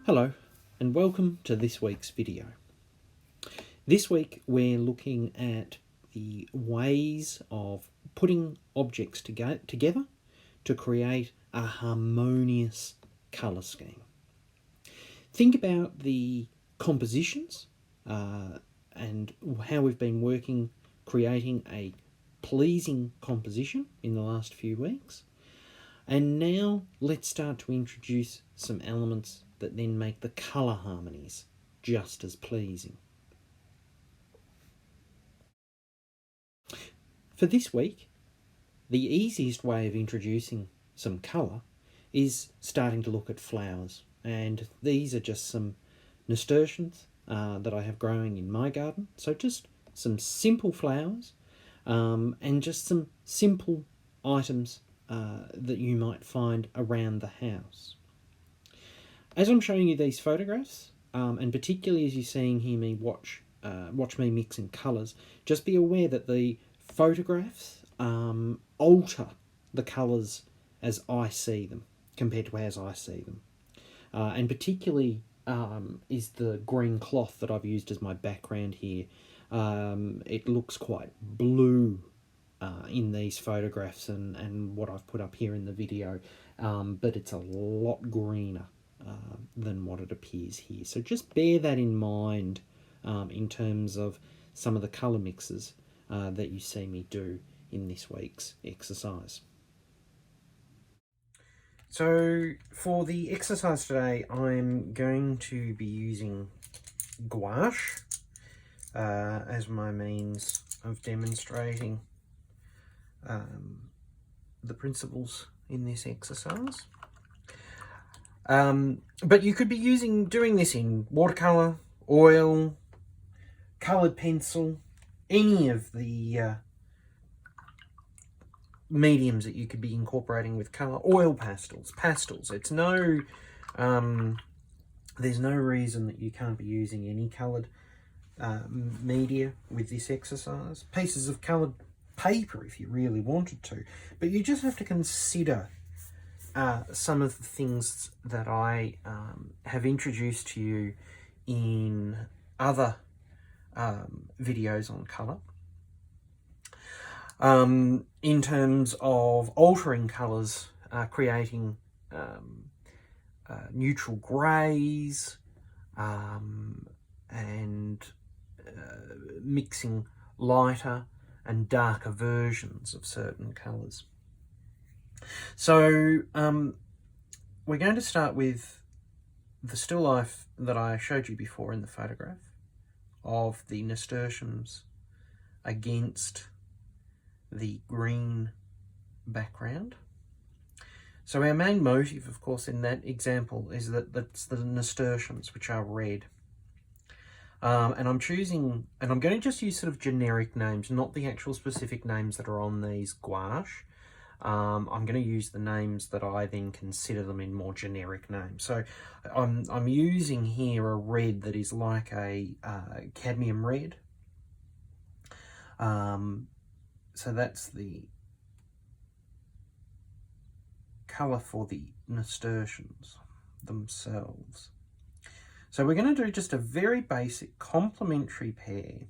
Hello and welcome to this week's video. This week we're looking at the ways of putting objects together to create a harmonious colour scheme. Think about the compositions and how we've been working creating a pleasing composition in the last few weeks. And now let's start to introduce some elements that then make the colour harmonies just as pleasing. For this week, the easiest way of introducing some colour is starting to look at flowers. And these are just some nasturtiums that I have growing in my garden. So just some simple flowers and just some simple items that you might find around the house. As I'm showing you these photographs, and particularly as you're seeing here me watch me mix in colours, just be aware that the photographs alter the colours as I see them compared to as I see them. And particularly is the green cloth that I've used as my background here. It looks quite blue in these photographs and what I've put up here in the video, but it's a lot greener than what it appears here. So just bear that in mind in terms of some of the colour mixes that you see me do in this week's exercise. So for the exercise today, I'm going to be using gouache as my means of demonstrating the principles in this exercise. But you could be doing this in watercolour, oil, coloured pencil, any of the mediums that you could be incorporating with colour. Oil pastels. It's no, there's no reason that you can't be using any coloured media with this exercise. Pieces of coloured paper if you really wanted to, but you just have to consider some of the things that I have introduced to you in other videos on colour. In terms of altering colours, creating neutral greys and mixing lighter and darker versions of certain colours. So we're going to start with the still life that I showed you before in the photograph of the nasturtiums against the green background. So our main motive, of course, in that example is that that's the nasturtiums, which are red. And I'm going to just use sort of generic names, not the actual specific names that are on these gouache. I'm going to use the names that I then consider them in more generic names. So I'm using here a red that is like a cadmium red. So that's the colour for the nasturtiums themselves. So we're going to do just a very basic complementary pair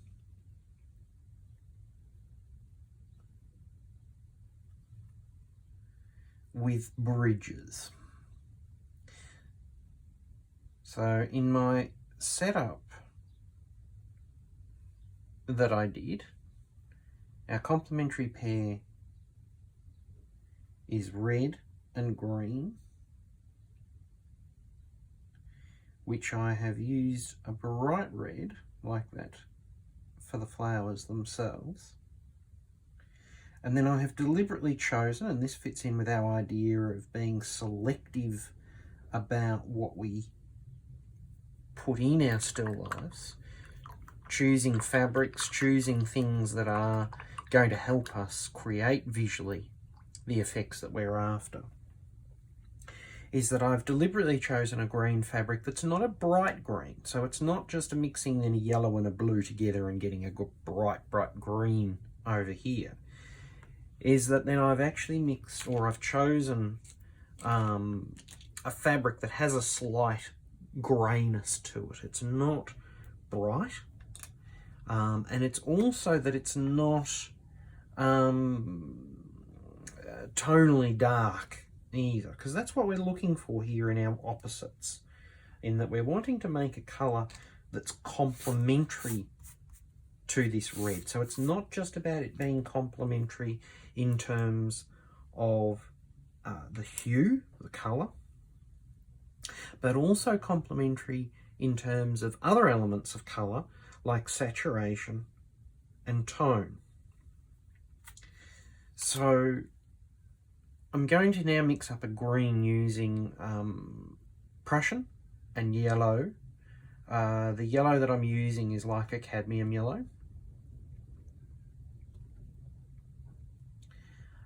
with bridges. So in my setup that I did, our complementary pair is red and green, which I have used a bright red like that for the flowers themselves. And then I have deliberately chosen, and this fits in with our idea of being selective about what we put in our still lifes, choosing fabrics, choosing things that are going to help us create visually the effects that we're after, is that I've deliberately chosen a green fabric that's not a bright green. So it's not just mixing in a yellow and a blue together and getting a bright green over here. Is that then I've actually mixed, or I've chosen a fabric that has a slight greyness to it. It's not bright. And it's also that it's not tonally dark either, because that's what we're looking for here in our opposites, in that we're wanting to make a colour that's complementary to this red. So it's not just about it being complementary in terms of the hue, the colour, but also complementary in terms of other elements of colour like saturation and tone. So I'm going to now mix up a green using Prussian and yellow. The yellow that I'm using is like a cadmium yellow.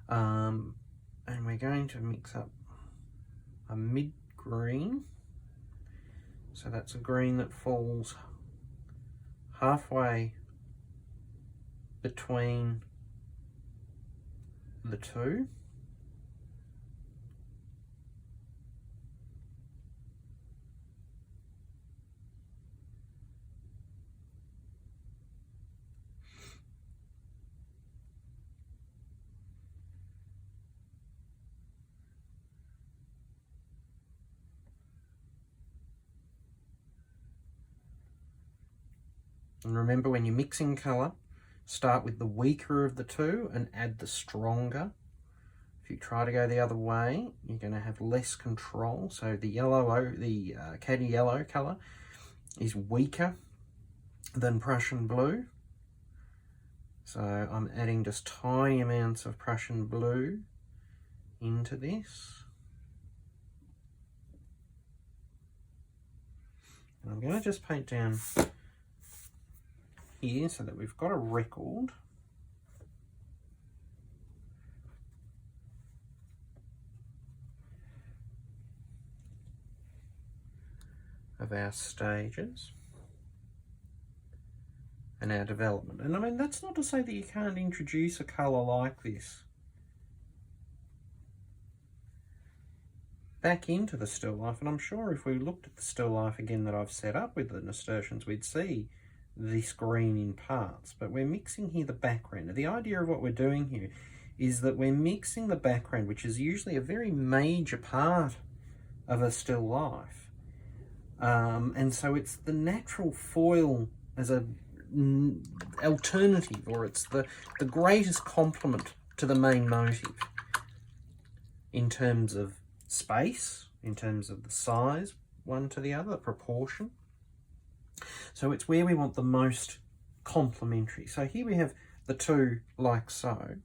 And we're going to mix up a mid-green. So that's a green that falls halfway between the two. And remember, when you're mixing colour, start with the weaker of the two and add the stronger. If you try to go the other way, you're going to have less control. So the yellow, the caddy yellow colour is weaker than Prussian blue. So I'm adding just tiny amounts of Prussian blue into this. And I'm going to just paint down here so that we've got a record of our stages and our development. And I mean, that's not to say that you can't introduce a colour like this back into the still life, and I'm sure if we looked at the still life again that I've set up with the nasturtiums, we'd see this green in parts. But we're mixing here the background. Now, the idea of what we're doing here is that we're mixing the background, which is usually a very major part of a still life. And so it's the natural foil as a alternative, or it's the greatest complement to the main motive in terms of space, in terms of the size one to the other, the proportion. So it's where we want the most complementary. So here we have the two like so.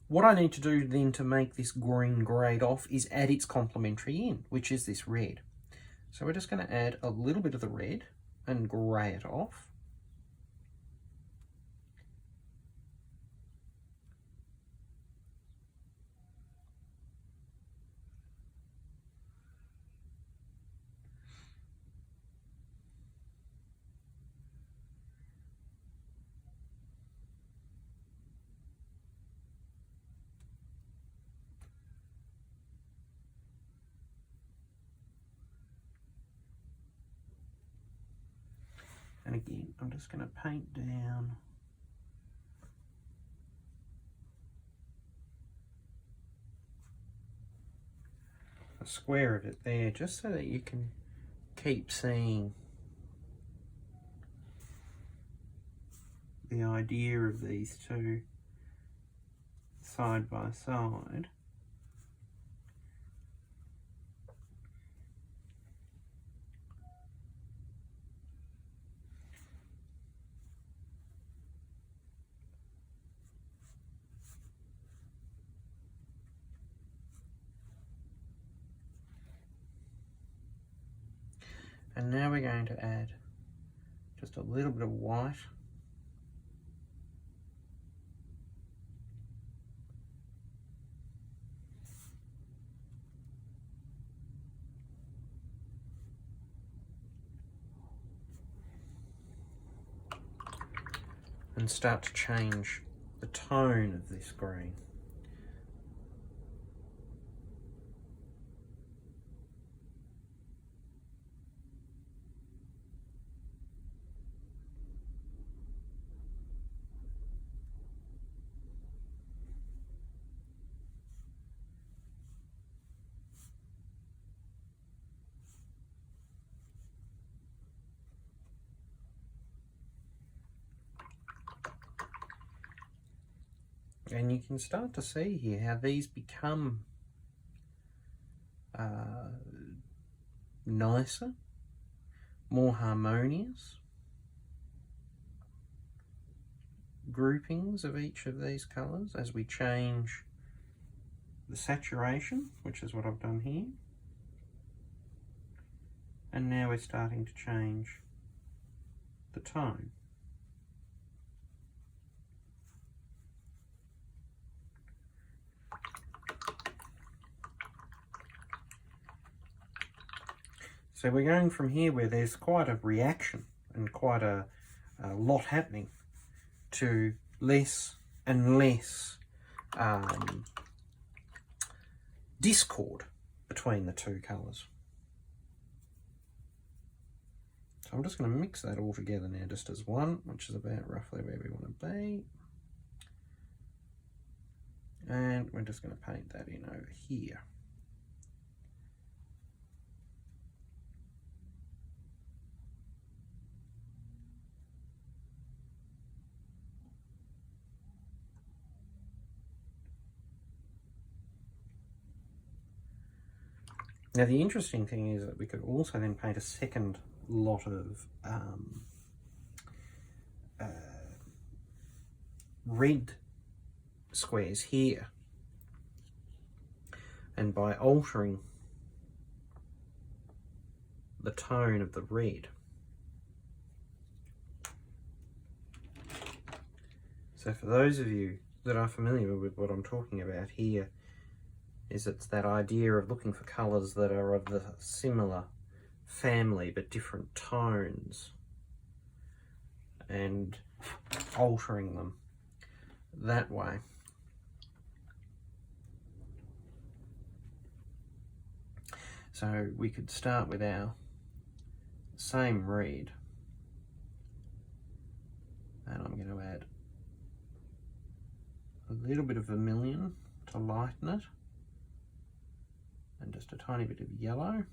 What I need to do then to make this green grade off is add its complementary in, which is this red. So we're just going to add a little bit of the red and grey it off. And again, I'm just going to paint down a square of it there, just so that you can keep seeing the idea of these two side by side. And now we're going to add just a little bit of white. And start to change the tone of this green. And you can start to see here how these become nicer, more harmonious groupings of each of these colours as we change the saturation, which is what I've done here. And now we're starting to change the tone. So we're going from here where there's quite a reaction and quite a lot happening to less and less discord between the two colours. So I'm just going to mix that all together now just as one, which is about roughly where we want to be. And we're just going to paint that in over here. Now the interesting thing is that we could also then paint a second lot of red squares here, and by altering the tone of the red. So for those of you that are familiar with what I'm talking about here, is it's that idea of looking for colours that are of the similar family but different tones and altering them that way. So we could start with our same red, and I'm going to add a little bit of vermilion to lighten it, and just a tiny bit of yellow.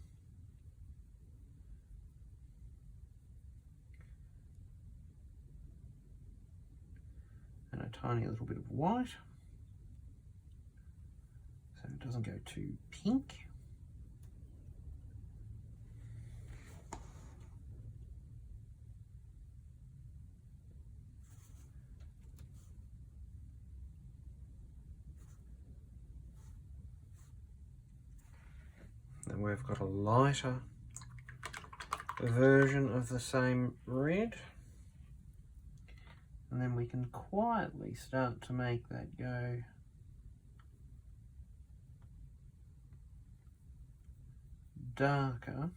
And a tiny little bit of white, so it doesn't go too pink. Then we've got a lighter version of the same red. And then we can quietly start to make that go darker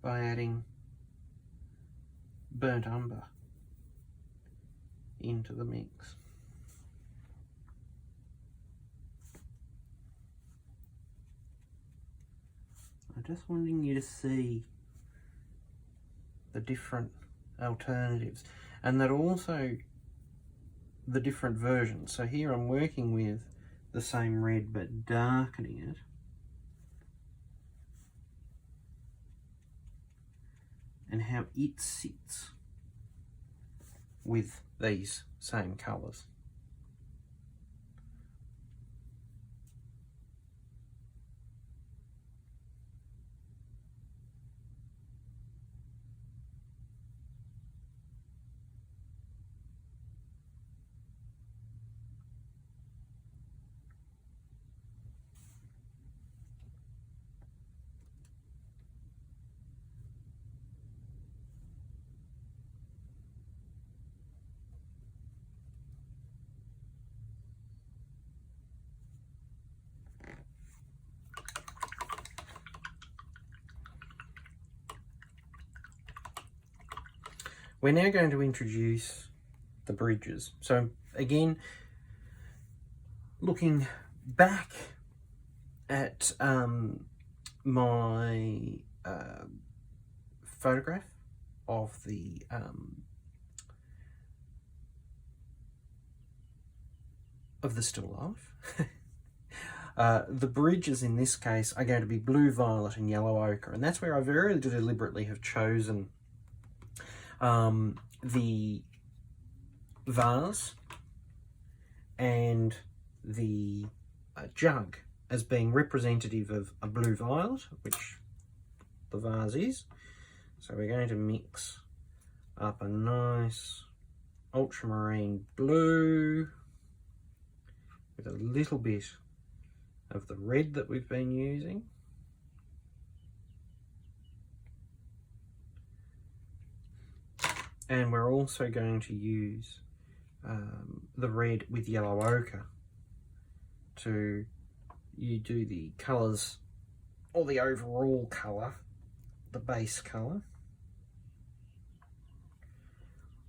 by adding burnt umber into the mix. I'm just wanting you to see the different alternatives, and that also the different versions. So here I'm working with the same red but darkening it. And how it sits with these same colours. We're now going to introduce the bridges. So again, looking back at my photograph of the still life, The bridges in this case are going to be blue, violet and yellow ochre, and that's where I very deliberately have chosen the vase and the jug as being representative of a blue violet, which the vase is. So we're going to mix up a nice ultramarine blue with a little bit of the red that we've been using. And we're also going to use the red with yellow ochre to do the colours, or the overall colour, the base colour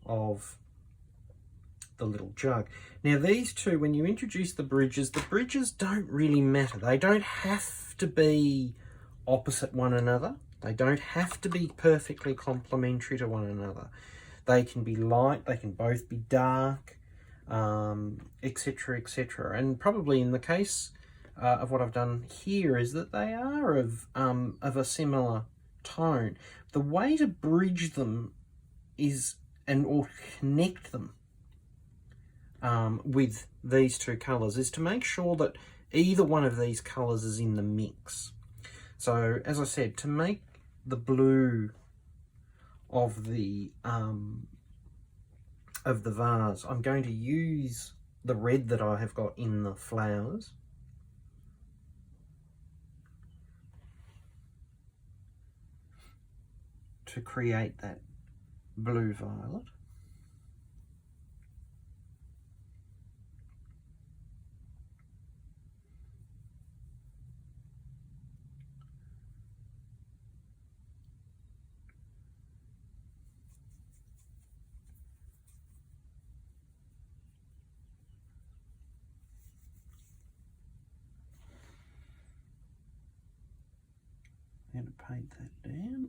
of the little jug. Now these two, when you introduce the bridges don't really matter. They don't have to be opposite one another. They don't have to be perfectly complementary to one another. They can be light, they can both be dark, etc, etc. And probably in the case of what I've done here is that they are of a similar tone. The way to bridge them is, or connect them with these two colours, is to make sure that either one of these colours is in the mix. So as I said, to make the blue of the vase, I'm going to use the red that I have got in the flowers to create that blue violet. I'm going to paint that down.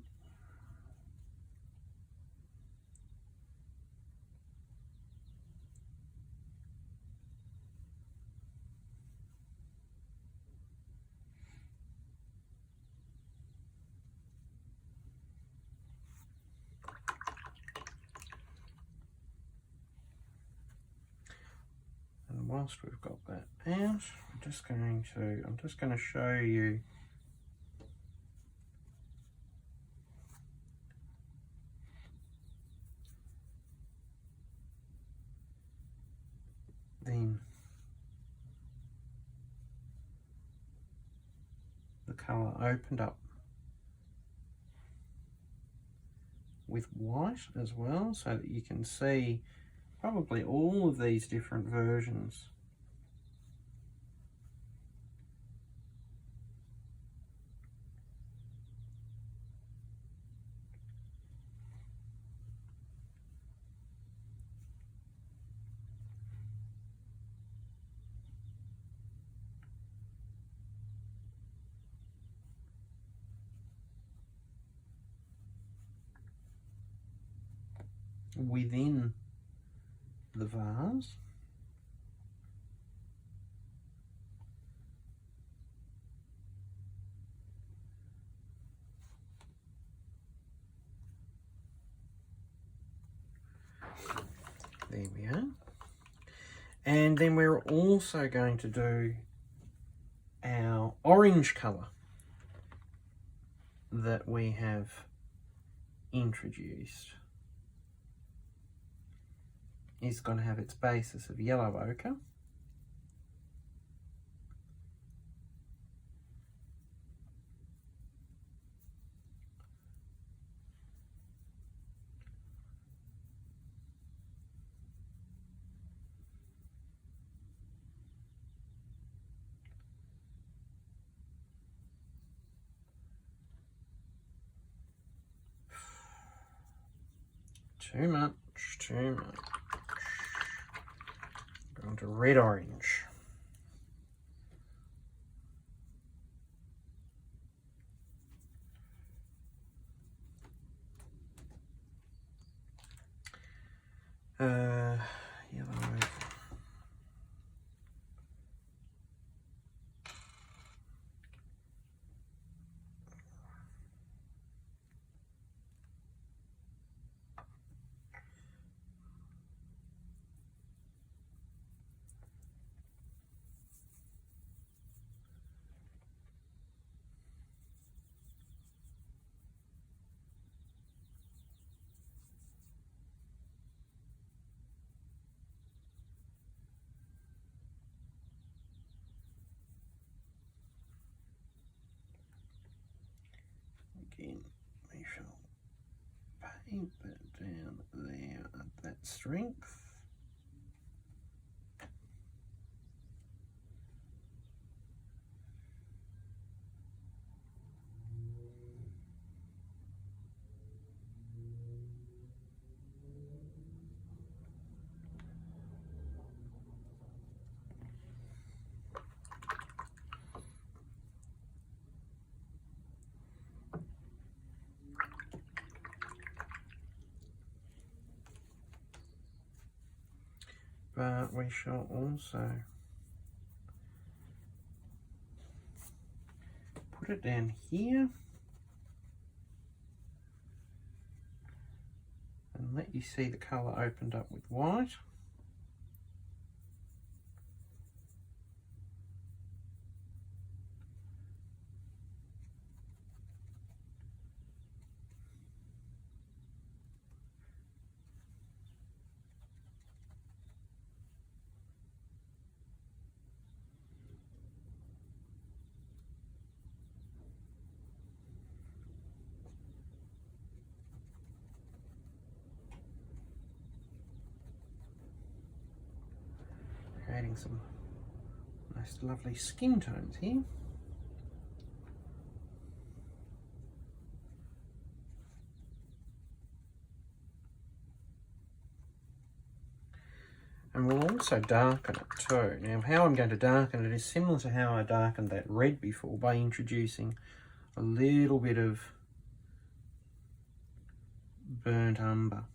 And whilst we've got that out, I'm just going to show you then the colour opened up with white as well, so that you can see probably all of these different versions. Within the vase. There we are. And then we're also going to do our orange colour that we have introduced. Is going to have its basis of yellow ochre. Too much, too much. Going to red orange. Yellow. paint that down there at that strength. But we shall also put it down here and let you see the colour opened up with white. Creating some nice lovely skin tones here. And we'll also darken it too. Now how I'm going to darken it is similar to how I darkened that red before, by introducing a little bit of burnt umber.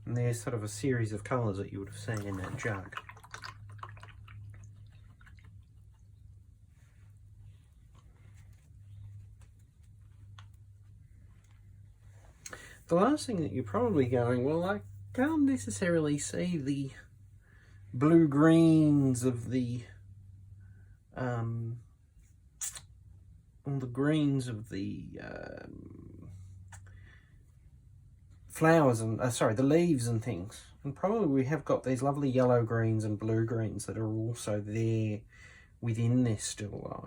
And there's sort of a series of colours that you would have seen in that jug. The last thing that you're probably going, well, I can't necessarily see the blue-greens of the flowers and the leaves and things. And probably we have got these lovely yellow greens and blue greens that are also there within this still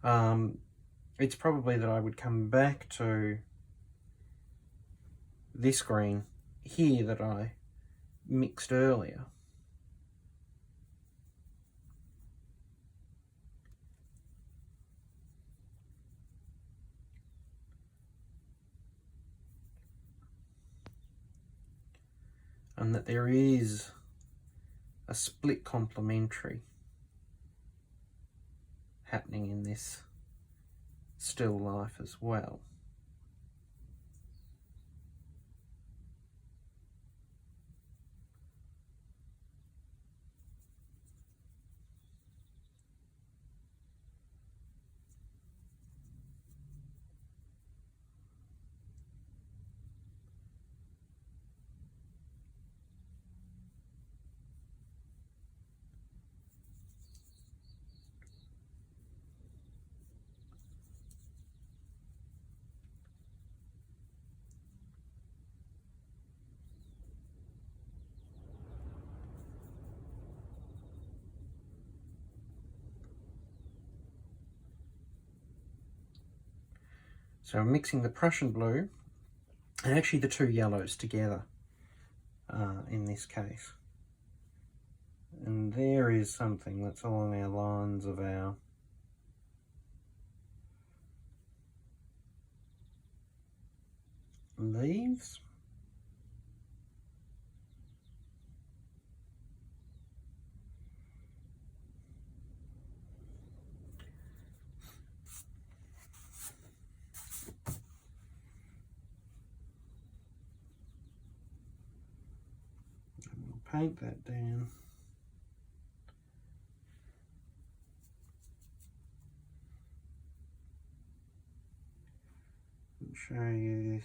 life. It's probably that I would come back to this green here that I mixed earlier. And that there is a split complementary happening in this still life as well. So I'm mixing the Prussian blue and actually the two yellows together in this case. And there is something that's along our lines of our leaves. Paint that down. show you this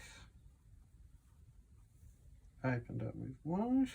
opened up with white.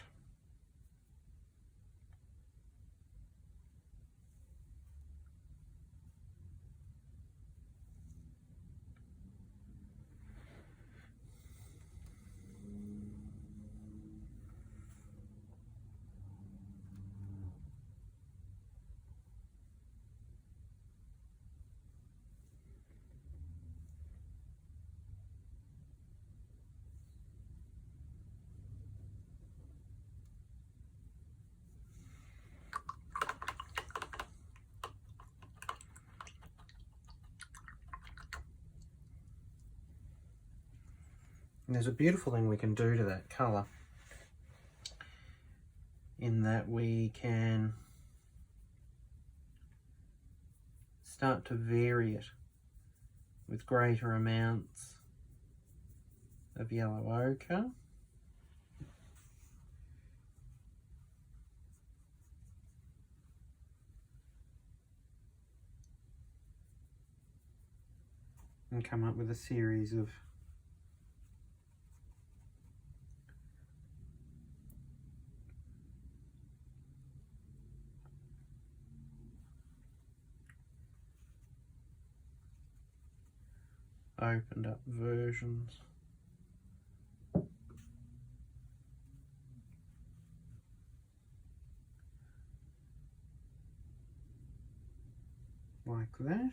And there's a beautiful thing we can do to that colour, in that we can start to vary it with greater amounts of yellow ochre. And come up with a series of opened up versions. Like that.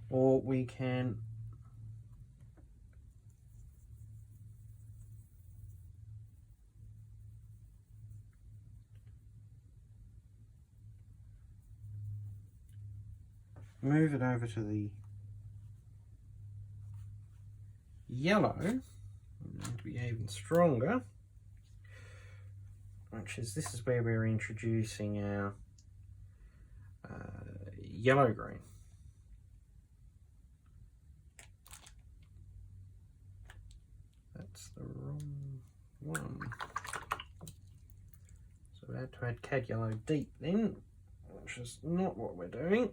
Or we can move it over to the yellow, to be even stronger, which is, this is where we're introducing our yellow green. That's the wrong one. So we had to add cad yellow deep then, which is not what we're doing.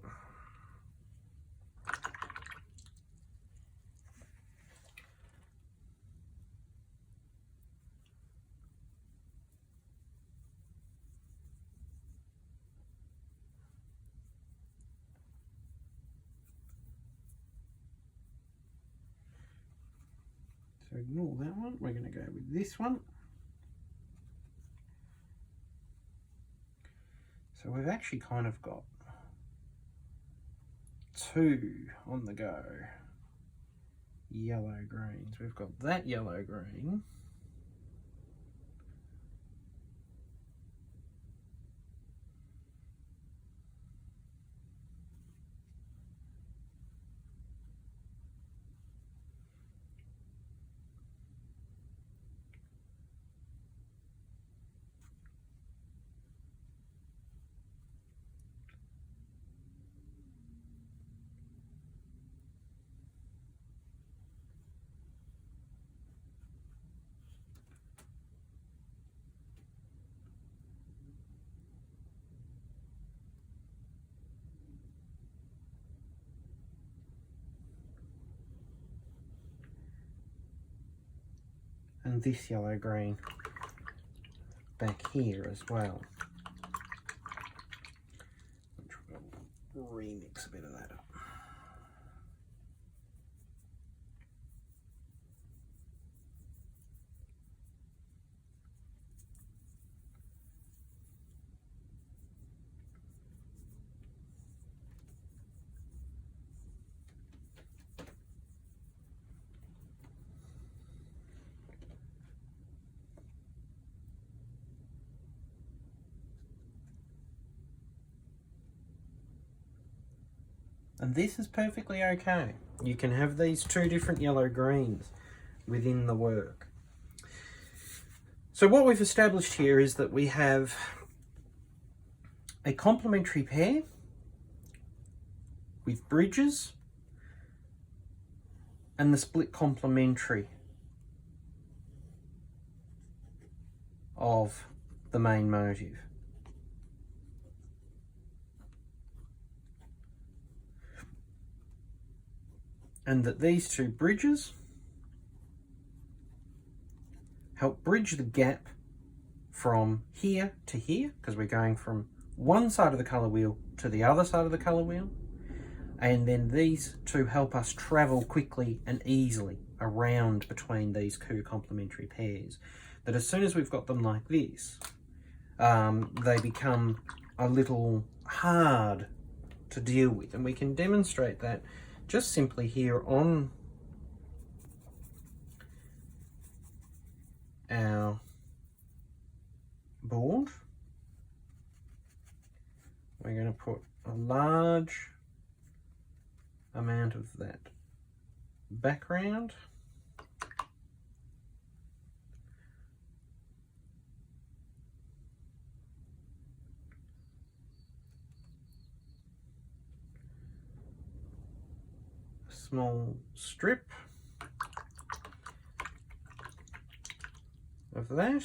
So ignore that one, we're going to go with this one. So we've actually kind of got two on the go yellow greens. We've got that yellow green, and this yellow green back here as well. We'll remix a bit of that up. And this is perfectly okay. You can have these two different yellow greens within the work. So what we've established here is that we have a complementary pair with bridges and the split complementary of the main motive. And that these two bridges help bridge the gap from here to here, because we're going from one side of the colour wheel to the other side of the colour wheel. And then these two help us travel quickly and easily around between these two complementary pairs. That as soon as we've got them like this, they become a little hard to deal with. And we can demonstrate that just simply here on our board. We're going to put a large amount of that background. A small strip of that.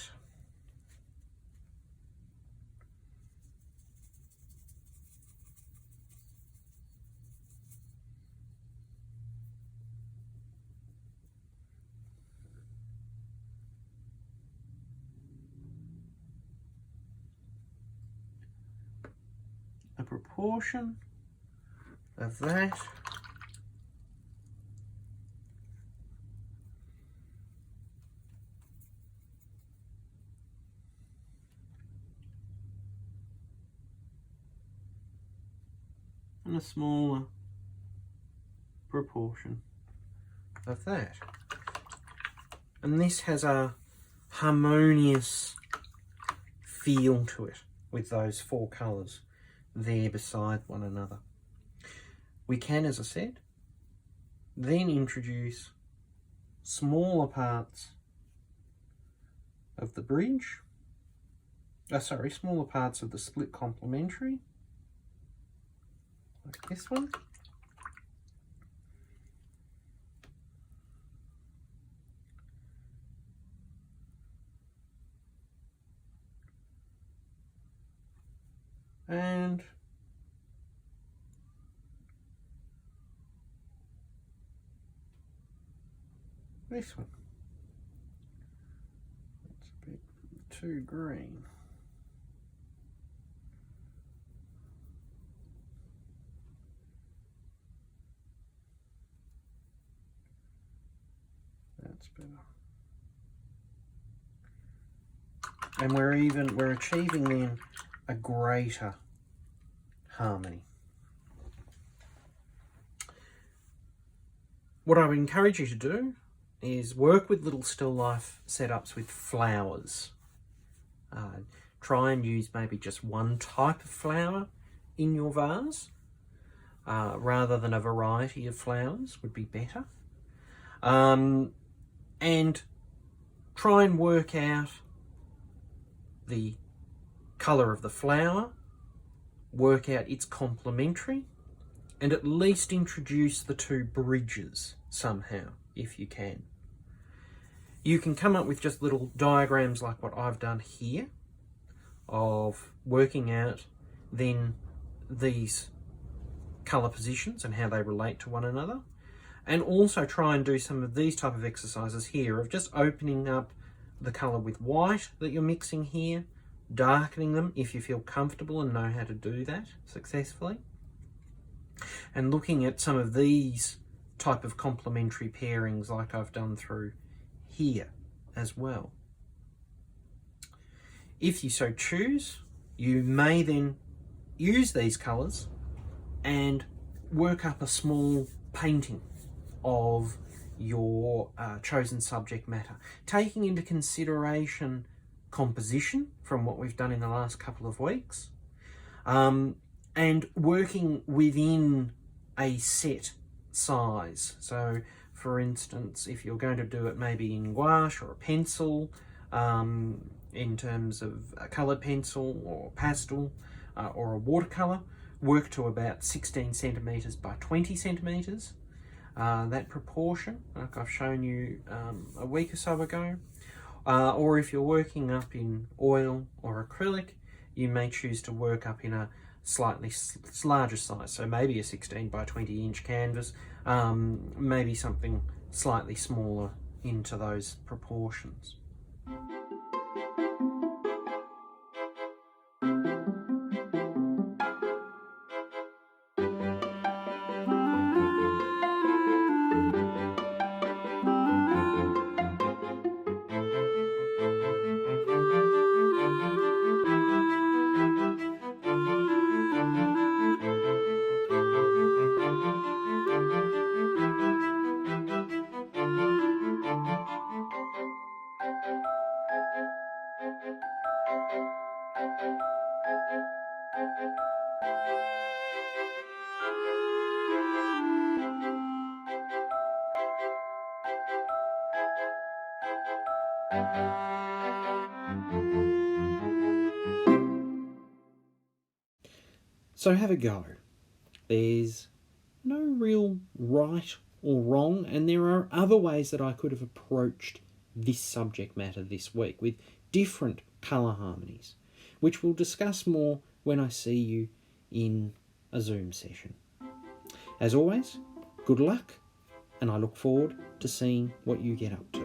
A proportion of that. And a smaller proportion of that. And this has a harmonious feel to it with those four colours there beside one another. We can, as I said, then introduce smaller parts of the bridge, smaller parts of the split complementary, like this one. And this one. That's a bit too green. That's better. And we're achieving then a greater harmony. What I would encourage you to do is work with little still life setups with flowers. Try and use maybe just one type of flower in your vase, rather than a variety of flowers would be better. And try and work out the colour of the flower, work out its complementary, and at least introduce the two bridges somehow, if you can. You can come up with just little diagrams like what I've done here, of working out then these colour positions and how they relate to one another, and also try and do some of these type of exercises here of just opening up the colour with white that you're mixing here, darkening them if you feel comfortable and know how to do that successfully, and looking at some of these type of complementary pairings like I've done through here as well. If you so choose, you may then use these colours and work up a small painting of your chosen subject matter, taking into consideration composition from what we've done in the last couple of weeks, and working within a set size. So for instance, if you're going to do it maybe in gouache or a pencil, in terms of a coloured pencil or pastel or a watercolour, work to about 16 centimetres by 20 centimetres. That proportion, like I've shown you a week or so ago. Or if you're working up in oil or acrylic, you may choose to work up in a slightly larger size, so maybe a 16 by 20 inch canvas, maybe something slightly smaller into those proportions. So have a go. There's no real right or wrong, and there are other ways that I could have approached this subject matter this week with different colour harmonies, which we'll discuss more when I see you in a Zoom session. As always, good luck, and I look forward to seeing what you get up to.